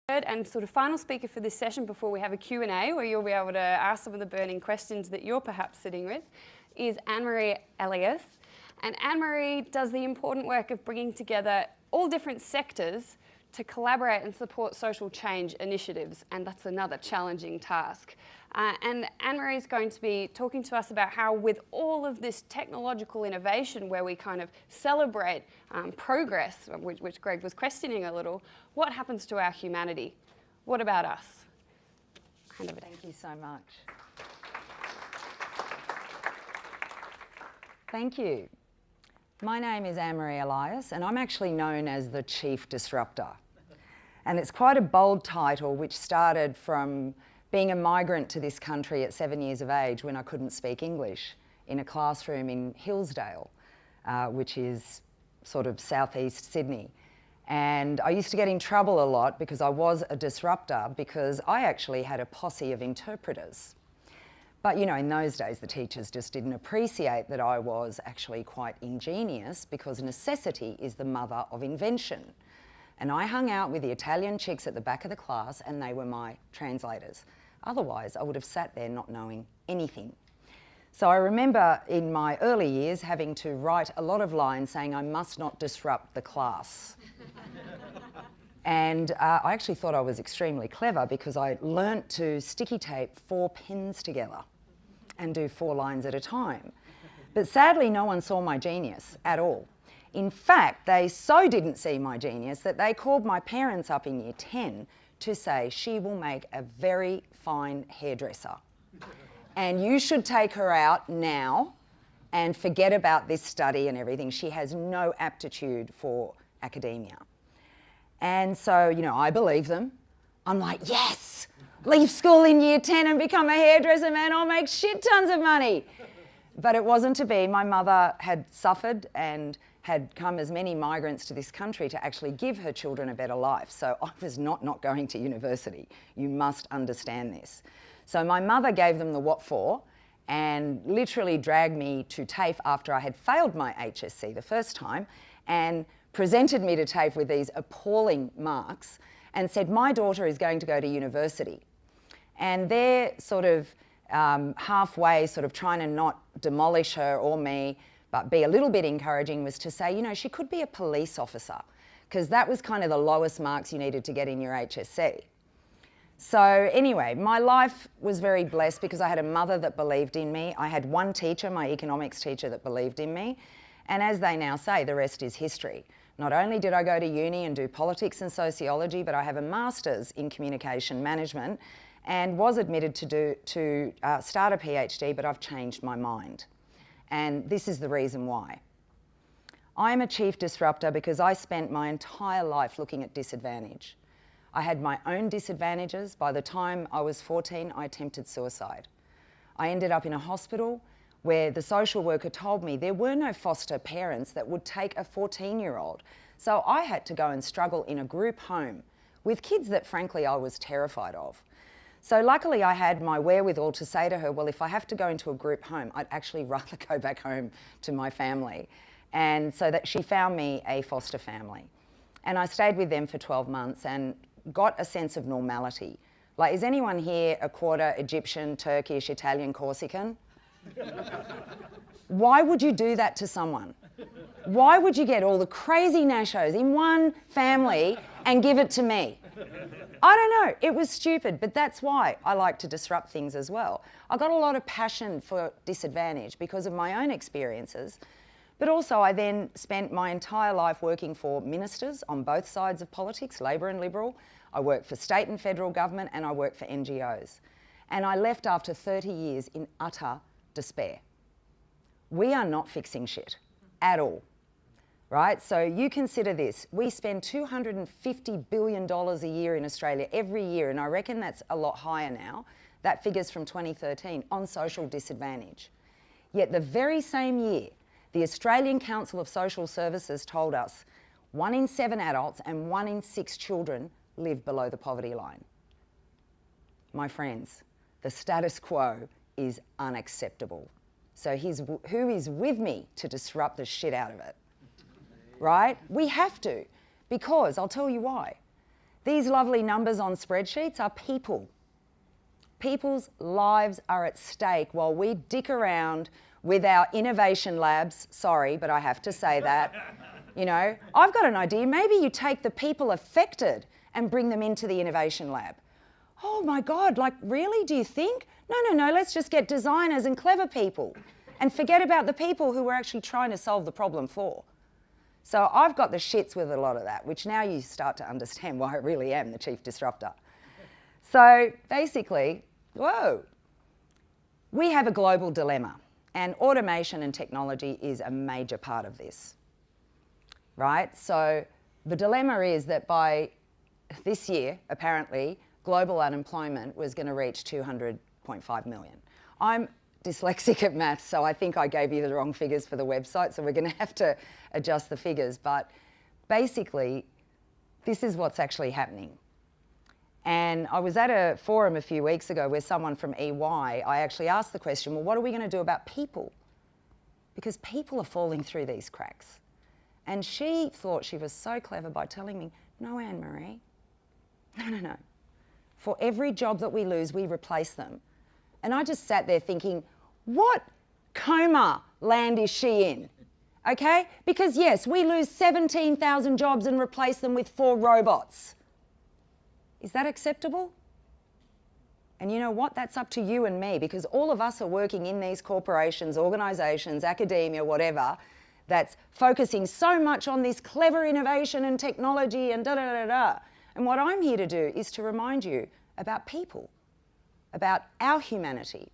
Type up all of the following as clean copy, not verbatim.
And sort of final speaker for this session before we have a Q&A where you'll be able to ask some of the burning questions that you're perhaps sitting with is Marie Elias. And Marie does the important work of bringing together all different sectors to collaborate and support social change initiatives, and that's another challenging task. And Marie is going to be talking to us about how with all of this technological innovation where we kind of celebrate progress, which Greg was questioning a little, what happens to our humanity? What about us? Thank you so much. Thank you. My name is Marie Elias, and I'm actually known as the Chief Disruptor. And it's quite a bold title, which started from being a migrant to this country at 7 years of age when I couldn't speak English in a classroom in Hillsdale, which is sort of southeast Sydney. And I used to get in trouble a lot because I was a disruptor because I actually had a posse of interpreters. But you know, in those days, the teachers just didn't appreciate that I was actually quite ingenious because necessity is the mother of invention. And I hung out with the Italian chicks at the back of the class and they were my translators. Otherwise, I would have sat there not knowing anything. So I remember in my early years having to write a lot of lines saying I must not disrupt the class. And I actually thought I was extremely clever because I learnt to sticky tape 4 pins together and do 4 lines at a time. But sadly, no one saw my genius at all. In fact, they so didn't see my genius that they called my parents up in year 10 to say she will make a very fine hairdresser. And you should take her out now and forget about this study and everything. She has no aptitude for academia. And so, you know, I believe them. I'm like, yes, leave school in year 10 and become a hairdresser, man, I'll make shit tons of money. But it wasn't to be. My mother had suffered and had come as many migrants to this country to actually give her children a better life. So I was not going to university. You must understand this. So my mother gave them the what for and literally dragged me to TAFE after I had failed my HSC the first time and presented me to TAFE with these appalling marks and said, my daughter is going to go to university. And they're sort of halfway sort of trying to not demolish her or me, but be a little bit encouraging, was to say, you know, she could be a police officer, because that was kind of the lowest marks you needed to get in your HSC. So anyway, my life was very blessed because I had a mother that believed in me. I had one teacher, my economics teacher, that believed in me. And as they now say, the rest is history. Not only did I go to uni and do politics and sociology, but I have a master's in communication management and was admitted to start a PhD, but I've changed my mind. And this is the reason why. I'm a chief disruptor because I spent my entire life looking at disadvantage. I had my own disadvantages. By the time I was 14, I attempted suicide. I ended up in a hospital where the social worker told me there were no foster parents that would take a 14-year-old. So I had to go and struggle in a group home with kids that frankly I was terrified of. So luckily I had my wherewithal to say to her, well, if I have to go into a group home, I'd actually rather go back home to my family. And so that she found me a foster family. And I stayed with them for 12 months and got a sense of normality. Like, is anyone here a quarter Egyptian, Turkish, Italian, Corsican? Why would you do that to someone? Why would you get all the crazy nashos in one family and give it to me? I don't know, it was stupid, but that's why I like to disrupt things as well. I got a lot of passion for disadvantage because of my own experiences, but also I then spent my entire life working for ministers on both sides of politics, Labor and Liberal. I worked for state and federal government and I worked for NGOs. And I left after 30 years in utter despair. We are not fixing shit at all. Right? So you consider this, we spend $250 billion a year in Australia every year, and I reckon that's a lot higher now, that figure's from 2013, on social disadvantage. Yet the very same year, the Australian Council of Social Services told us 1 in 7 adults and 1 in 6 children live below the poverty line. My friends, the status quo is unacceptable. So who is with me to disrupt the shit out of it? Right? We have to, because I'll tell you why. These lovely numbers on spreadsheets are people. People's lives are at stake while we dick around with our innovation labs. Sorry, but I have to say that. You know, I've got an idea. Maybe you take the people affected and bring them into the innovation lab. Oh my God, like really, do you think? No, let's just get designers and clever people and forget about the people who we're actually trying to solve the problem for. So I've got the shits with a lot of that, which now you start to understand why I really am the chief disruptor. So basically, whoa, we have a global dilemma, and automation and technology is a major part of this, right? So the dilemma is that by this year, apparently, global unemployment was going to reach 200.5 million. I'm dyslexic at maths, so I think I gave you the wrong figures for the website, so we're going to have to adjust the figures. But basically, this is what's actually happening. And I was at a forum a few weeks ago where someone from EY, I actually asked the question, well, what are we going to do about people? Because people are falling through these cracks. And she thought she was so clever by telling me, no, Anne-Marie, no. For every job that we lose, we replace them. And I just sat there thinking, what coma land is she in? Okay? Because yes, we lose 17,000 jobs and replace them with 4 robots. Is that acceptable? And you know what? That's up to you and me, because all of us are working in these corporations, organisations, academia, whatever, that's focusing so much on this clever innovation and technology and da-da-da-da. And what I'm here to do is to remind you about people, about our humanity,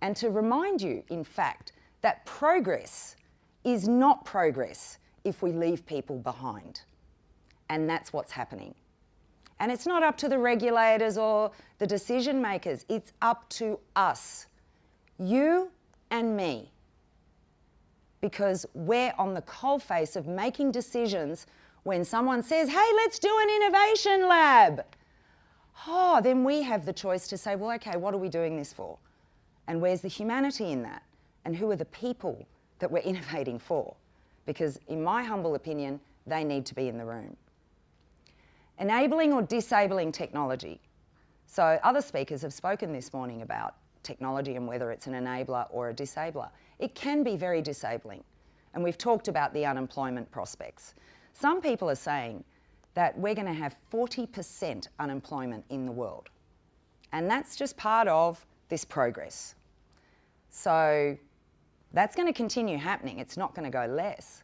and to remind you, in fact, that progress is not progress if we leave people behind. And that's what's happening. And it's not up to the regulators or the decision makers, it's up to us, you and me, because we're on the coalface of making decisions. When someone says, hey, let's do an innovation lab, then we have the choice to say, well, okay, what are we doing this for? And where's the humanity in that? And who are the people that we're innovating for? Because in my humble opinion, they need to be in the room. Enabling or disabling technology. So other speakers have spoken this morning about technology and whether it's an enabler or a disabler. It can be very disabling. And we've talked about the unemployment prospects. Some people are saying that we're going to have 40% unemployment in the world. And that's just part of this progress. So that's going to continue happening. It's not going to go less.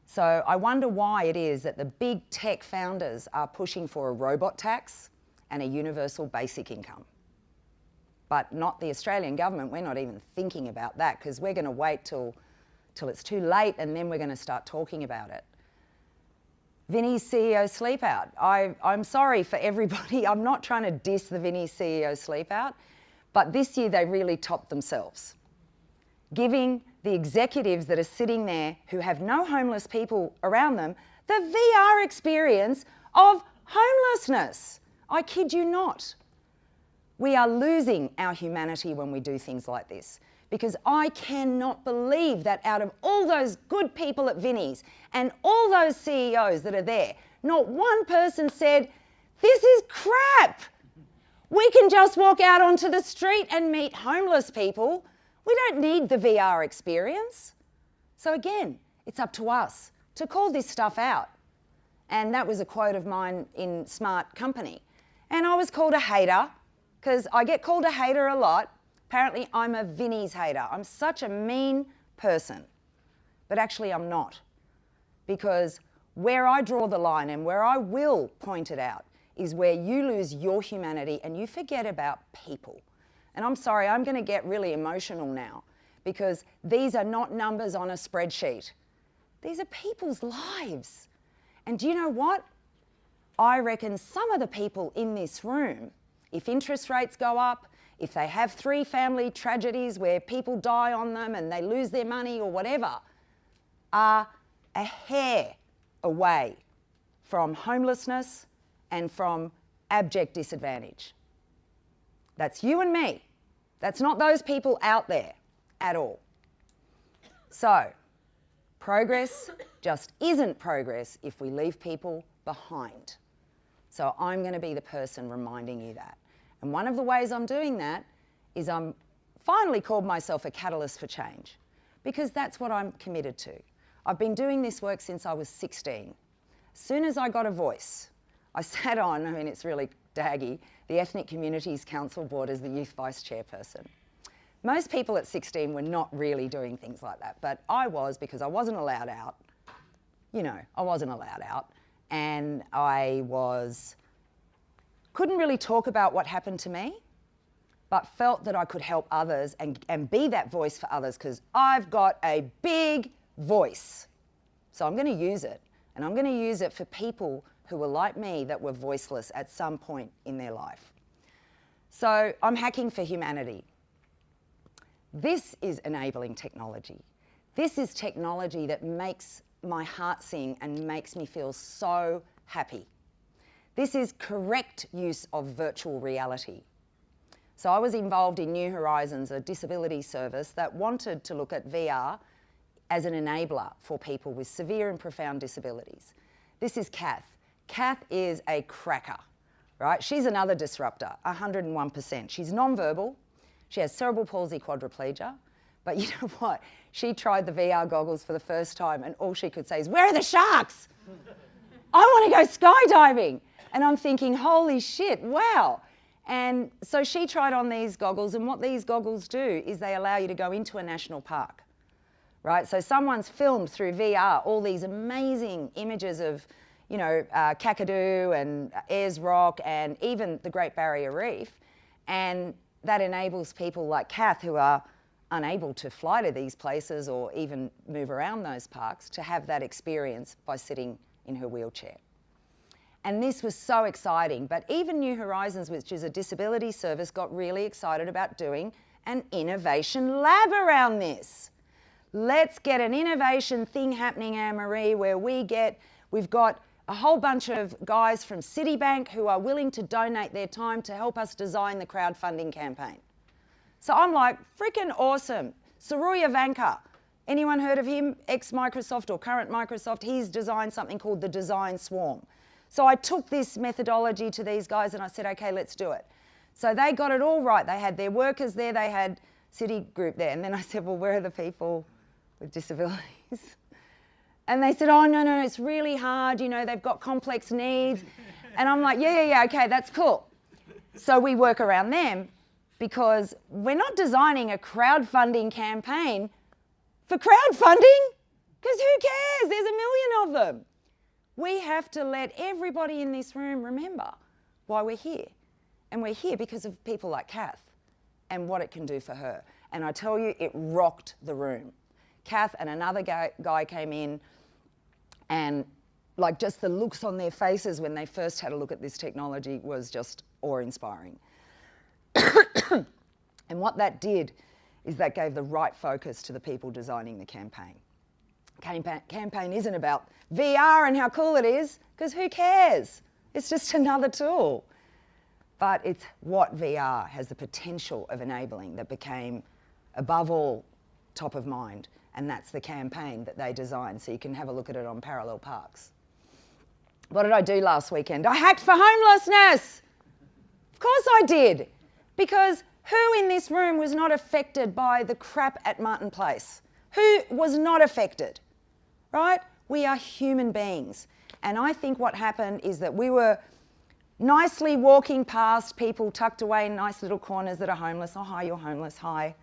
So I wonder why it is that the big tech founders are pushing for a robot tax and a universal basic income. But not the Australian government. We're not even thinking about that, because we're going to wait till it's too late, and then we're going to start talking about it. Vinnie's CEO sleep out. I'm sorry for everybody. I'm not trying to diss the Vinnie's CEO sleep out, but this year they really topped themselves, giving the executives that are sitting there who have no homeless people around them the VR experience of homelessness. I kid you not. We are losing our humanity when we do things like this, because I cannot believe that out of all those good people at Vinnie's and all those CEOs that are there, not one person said, this is crap. We can just walk out onto the street and meet homeless people. We don't need the VR experience. So again, it's up to us to call this stuff out. And that was a quote of mine in Smart Company. And I was called a hater, because I get called a hater a lot. Apparently I'm a Vinnie's hater. I'm such a mean person. But actually I'm not. Because where I draw the line and where I will point it out is where you lose your humanity and you forget about people. And I'm sorry, I'm going to get really emotional now, because these are not numbers on a spreadsheet. These are people's lives. And do you know what? I reckon some of the people in this room, if interest rates go up, if they have 3 family tragedies where people die on them and they lose their money or whatever, are a hair away from homelessness and from abject disadvantage. That's you and me. That's not those people out there at all. So, progress just isn't progress if we leave people behind. So I'm going to be the person reminding you that. And one of the ways I'm doing that is I'm finally called myself a catalyst for change, because that's what I'm committed to. I've been doing this work since I was 16. As soon as I got a voice, I sat on, I mean, it's really daggy, the Ethnic Communities Council Board as the youth vice chairperson. Most people at 16 were not really doing things like that, but I was, because I wasn't allowed out. You know, I wasn't allowed out, and couldn't really talk about what happened to me, but felt that I could help others and be that voice for others, because I've got a big voice. So I'm going to use it, and I'm going to use it for people who were like me, that were voiceless at some point in their life. So I'm hacking for humanity. This is enabling technology. This is technology that makes my heart sing and makes me feel so happy. This is correct use of virtual reality. So I was involved in New Horizons, a disability service that wanted to look at VR as an enabler for people with severe and profound disabilities. This is Kath. Kath is a cracker, right? She's another disruptor, 101%. She's non-verbal. She has cerebral palsy quadriplegia. But you know what? She tried the VR goggles for the first time, and all she could say is, "Where are the sharks? I want to go skydiving." And I'm thinking, holy shit, wow. And so she tried on these goggles, and what these goggles do is they allow you to go into a national park, right? So someone's filmed through VR all these amazing images of, you know, Kakadu and Ayers Rock and even the Great Barrier Reef. And that enables people like Kath, who are unable to fly to these places or even move around those parks, to have that experience by sitting in her wheelchair. And this was so exciting. But even New Horizons, which is a disability service, got really excited about doing an innovation lab around this. Let's get an innovation thing happening, Anne-Marie, where we've got a whole bunch of guys from Citibank who are willing to donate their time to help us design the crowdfunding campaign. So I'm like, freaking awesome. Saruya Vanka, anyone heard of him? Ex-Microsoft or current Microsoft, he's designed something called the Design Swarm. So I took this methodology to these guys and I said, okay, let's do it. So they got it all right. They had their workers there, they had Citigroup there. And then I said, well, where are the people with disabilities? And they said, oh, no, it's really hard. You know, they've got complex needs. And I'm like, yeah, okay, that's cool. So we work around them, because we're not designing a crowdfunding campaign for crowdfunding, because who cares? There's a million of them. We have to let everybody in this room remember why we're here. And we're here because of people like Kath and what it can do for her. And I tell you, it rocked the room. Kath and another guy came in, and like just the looks on their faces when they first had a look at this technology was just awe-inspiring. And what that did is that gave the right focus to the people designing the campaign. Campaign isn't about VR and how cool it is, because who cares? It's just another tool. But it's what VR has the potential of enabling that became, above all, top of mind. And that's the campaign that they designed. So you can have a look at it on Parallel Parks. What did I do last weekend? I hacked for homelessness. Of course I did. Because who in this room was not affected by the crap at Martin Place? Who was not affected, right? We are human beings. And I think what happened is that we were nicely walking past people tucked away in nice little corners that are homeless. Oh, hi, you're homeless. Hi,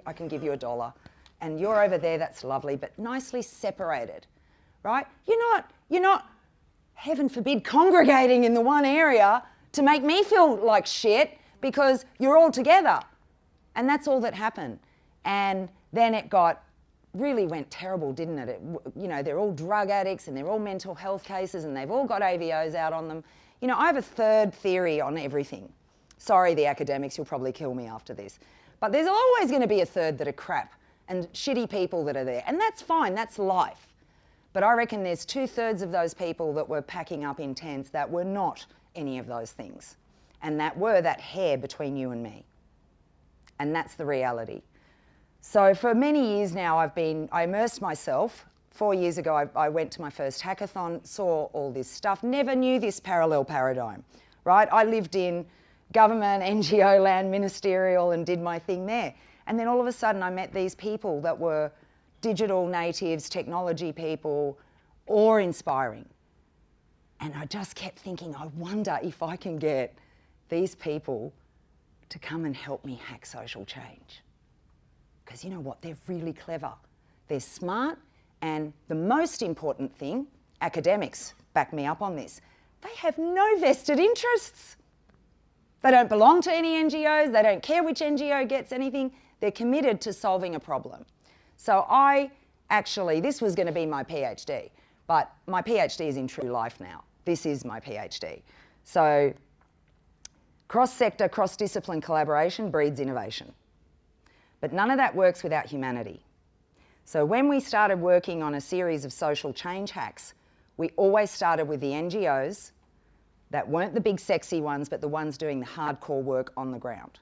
I can give you $1. And you're over there, that's lovely, but nicely separated, right? You're not, heaven forbid, congregating in the one area to make me feel like shit, because you're all together. And that's all that happened. And then it really went terrible, didn't it? You know, they're all drug addicts and they're all mental health cases and they've all got AVOs out on them. You know, I have a third theory on everything. Sorry, the academics, you'll probably kill me after this. But there's always going to be a third that are crap and shitty people that are there. And that's fine, that's life. But I reckon there's 2/3 of those people that were packing up in tents that were not any of those things. And that were that hair between you and me. And that's the reality. So for many years now, I immersed myself 4 years ago, I went to my first hackathon, saw all this stuff, never knew this parallel paradigm, right? I lived in government, NGO land, ministerial, and did my thing there. And then all of a sudden I met these people that were digital natives, technology people, awe-inspiring. And I just kept thinking, I wonder if I can get these people to come and help me hack social change. Because you know what, they're really clever. They're smart, and the most important thing, academics back me up on this, they have no vested interests. They don't belong to any NGOs, they don't care which NGO gets anything, they're committed to solving a problem. So this was going to be my PhD, but my PhD is in true life now. This is my PhD. So cross-sector, cross-discipline collaboration breeds innovation. But none of that works without humanity. So when we started working on a series of social change hacks, we always started with the NGOs that weren't the big sexy ones, but the ones doing the hardcore work on the ground.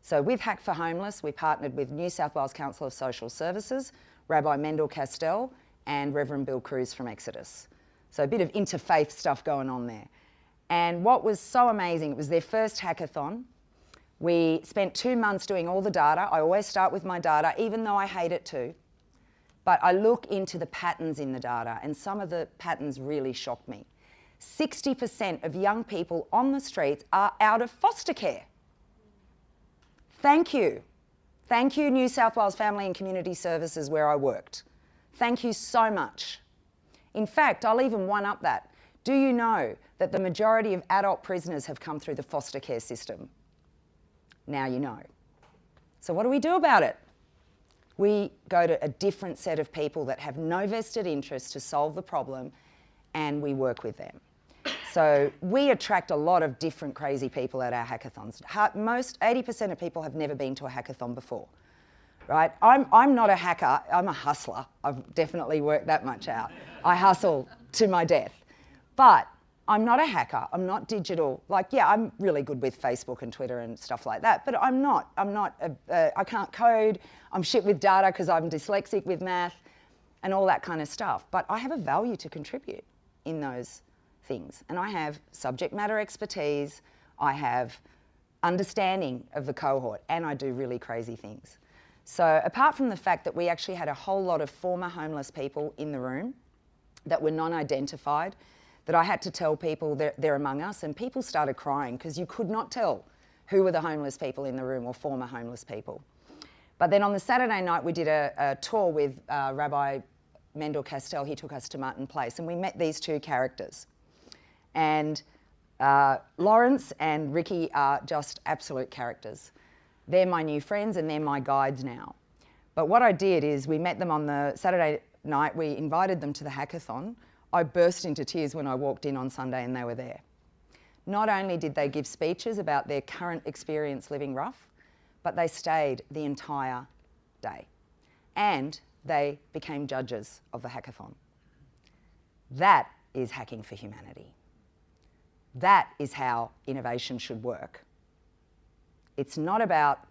So with Hack for Homeless, we partnered with New South Wales Council of Social Services, Rabbi Mendel Castell, and Reverend Bill Cruz from Exodus. So a bit of interfaith stuff going on there. And what was so amazing, it was their first hackathon. We spent 2 months doing all the data. I always start with my data, even though I hate it too. But I look into the patterns in the data, and some of the patterns really shocked me. 60% of young people on the streets are out of foster care. Thank you. Thank you, New South Wales Family and Community Services, where I worked. Thank you so much. In fact, I'll even one-up that. Do you know that the majority of adult prisoners have come through the foster care system? Now you know. So what do we do about it? We go to a different set of people that have no vested interest to solve the problem, and we work with them. So we attract a lot of different crazy people at our hackathons. 80% of people have never been to a hackathon before, right? I'm not a hacker, I'm a hustler. I've definitely worked that much out. I hustle to my death. But I'm not a hacker, I'm not digital. Like, yeah, I'm really good with Facebook and Twitter and stuff like that, but I can't code, I'm shit with data because I'm dyslexic with math and all that kind of stuff. But I have a value to contribute in those things. And I have subject matter expertise, I have understanding of the cohort, and I do really crazy things. So apart from the fact that we actually had a whole lot of former homeless people in the room that were non-identified, that I had to tell people that they're among us, and people started crying because you could not tell who were the homeless people in the room or former homeless people. But then on the Saturday night, we did a tour with Rabbi Mendel Castell. He took us to Martin Place, and we met these two characters. And Lawrence and Ricky are just absolute characters. They're my new friends and they're my guides now. But what I did is we met them on the Saturday night, we invited them to the hackathon. I burst into tears when I walked in on Sunday and they were there. Not only did they give speeches about their current experience living rough, but they stayed the entire day. And they became judges of the hackathon. That is hacking for humanity. That is how innovation should work. It's not about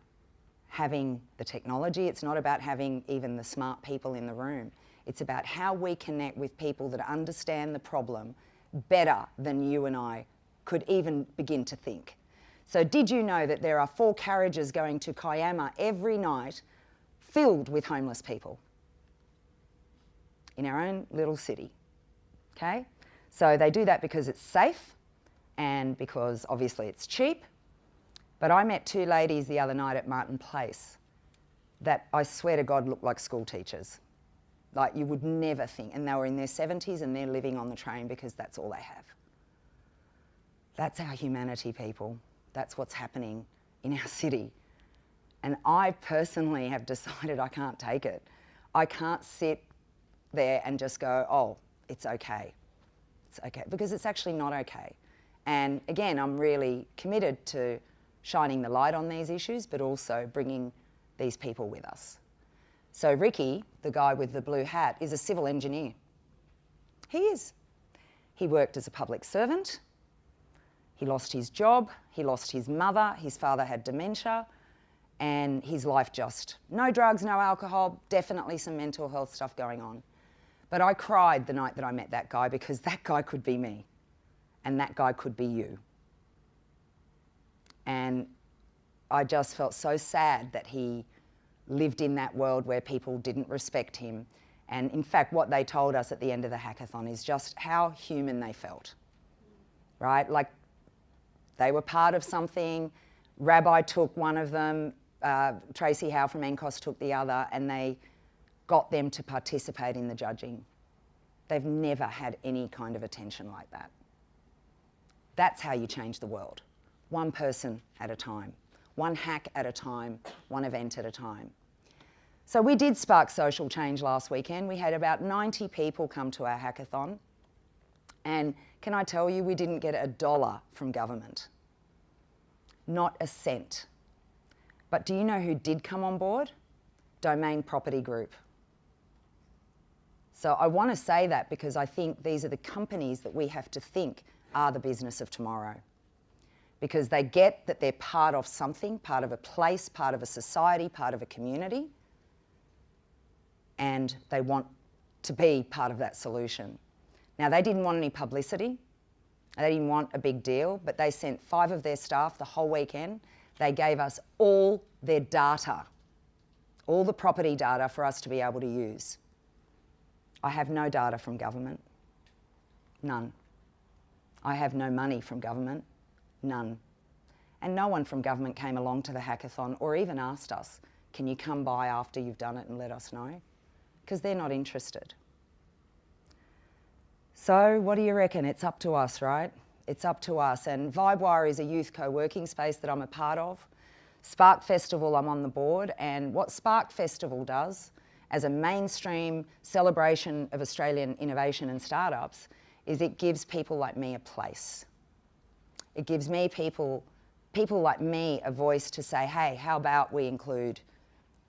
having the technology, it's not about having even the smart people in the room. It's about how we connect with people that understand the problem better than you and I could even begin to think. So did you know that there are 4 carriages going to Kiama every night filled with homeless people in our own little city, okay? So they do that because it's safe and because obviously it's cheap. But I met 2 ladies the other night at Martin Place that I swear to God looked like school teachers. Like you would never think. And they were in their 70s and they're living on the train because that's all they have. That's our humanity, people. That's what's happening in our city. And I personally have decided I can't take it. I can't sit there and just go, oh, it's okay. It's okay. Because it's actually not okay. And again, I'm really committed to shining the light on these issues, but also bringing these people with us. So Ricky, the guy with the blue hat, is a civil engineer. He is. He worked as a public servant. He lost his job. He lost his mother. His father had dementia. And his life just, no drugs, no alcohol, definitely some mental health stuff going on. But I cried the night that I met that guy, because that guy could be me and that guy could be you. And I just felt so sad that he lived in that world where people didn't respect him. And in fact, what they told us at the end of the hackathon is just how human they felt, right? Like they were part of something. Rabbi took one of them, Tracy Howe from NGOs took the other, and they got them to participate in the judging. They've never had any kind of attention like that. That's how you change the world. One person at a time, one hack at a time, one event at a time. So we did spark social change last weekend. We had about 90 people come to our hackathon. And can I tell you, we didn't get $1 from government. Not a cent. But do you know who did come on board? Domain Property Group. So I want to say that because I think these are the companies that we have to think are the business of tomorrow. Because they get that they're part of something, part of a place, part of a society, part of a community, and they want to be part of that solution. Now, they didn't want any publicity. They didn't want a big deal, but they sent 5 of their staff the whole weekend. They gave us all their data, all the property data for us to be able to use. I have no data from government, none. I have no money from government, none. And no one from government came along to the hackathon or even asked us, can you come by after you've done it and let us know? Because they're not interested. So what do you reckon? It's up to us, right? It's up to us. And Vibewire is a youth co-working space that I'm a part of. Spark Festival, I'm on the board. And what Spark Festival does as a mainstream celebration of Australian innovation and startups is it gives people like me a place. It gives me people like me a voice to say, hey, how about we include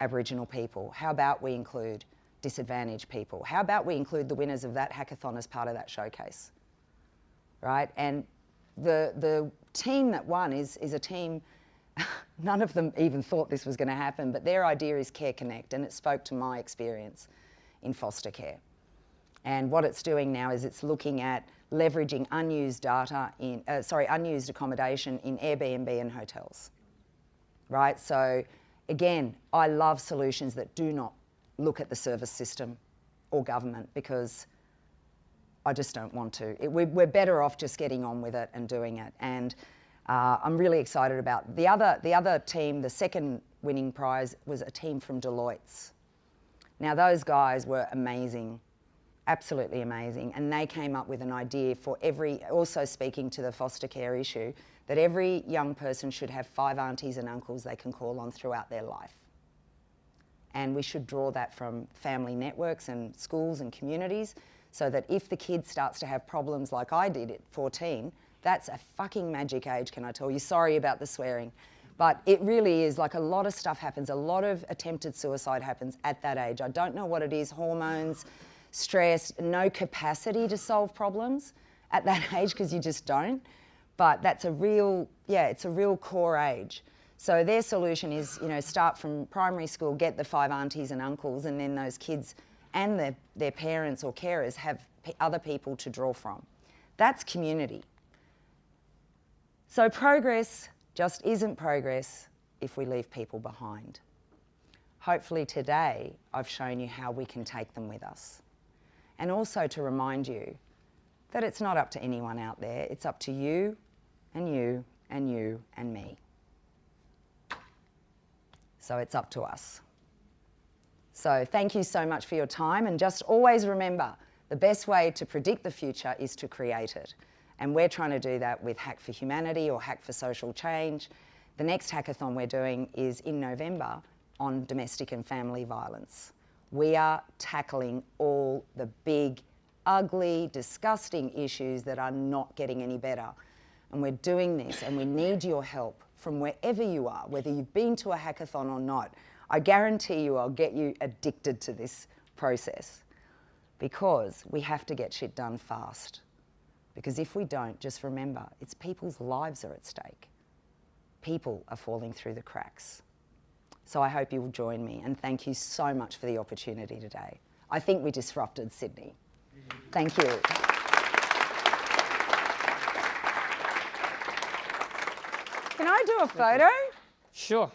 Aboriginal people? How about we include disadvantaged people? How about we include the winners of that hackathon as part of that showcase, right? And the team that won is a team, none of them even thought this was going to happen, but their idea is Care Connect, and it spoke to my experience in foster care. And what it's doing now is it's looking at leveraging unused data in, unused accommodation in Airbnb and hotels, right? So again, I love solutions that do not look at the service system or government, because I just don't want to. We're better off just getting on with it and doing it. And I'm really excited about the other team. The second winning prize was a team from Deloitte's. Now those guys were amazing, absolutely amazing. And they came up with an idea for also speaking to the foster care issue, that every young person should have 5 aunties and uncles they can call on throughout their life. And we should draw that from family networks and schools and communities, so that if the kid starts to have problems like I did at 14, that's a fucking magic age, can I tell you? Sorry about the swearing. But it really is, like, a lot of stuff happens. A lot of attempted suicide happens at that age. I don't know what it is, hormones, stress, no capacity to solve problems at that age, because you just don't. But that's a real, it's a real core age. So their solution is, start from primary school, get the 5 aunties and uncles, and then those kids and their parents or carers have other people to draw from. That's community. So progress just isn't progress if we leave people behind. Hopefully today I've shown you how we can take them with us. And also to remind you that it's not up to anyone out there, it's up to you and you and you and me. So it's up to us. So thank you so much for your time, and just always remember, the best way to predict the future is to create it. And we're trying to do that with Hack for Humanity or Hack for Social Change. The next hackathon we're doing is in November on domestic and family violence. We are tackling all the big, ugly, disgusting issues that are not getting any better. And we're doing this, and we need your help from wherever you are, whether you've been to a hackathon or not. I guarantee you I'll get you addicted to this process, because we have to get shit done fast. Because if we don't, just remember, it's people's lives are at stake. People are falling through the cracks. So I hope you will join me, and thank you so much for the opportunity today. I think we disrupted Sydney. Thank you. Can I do a photo? Sure.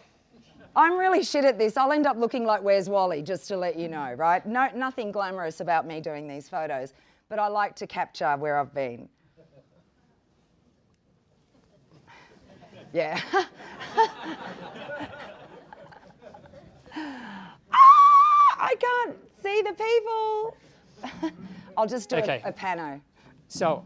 I'm really shit at this. I'll end up looking like Where's Wally, just to let you know, right? No, nothing glamorous about me doing these photos, but I like to capture where I've been. Yeah. I can't see the people. I'll just do Okay. a pano. So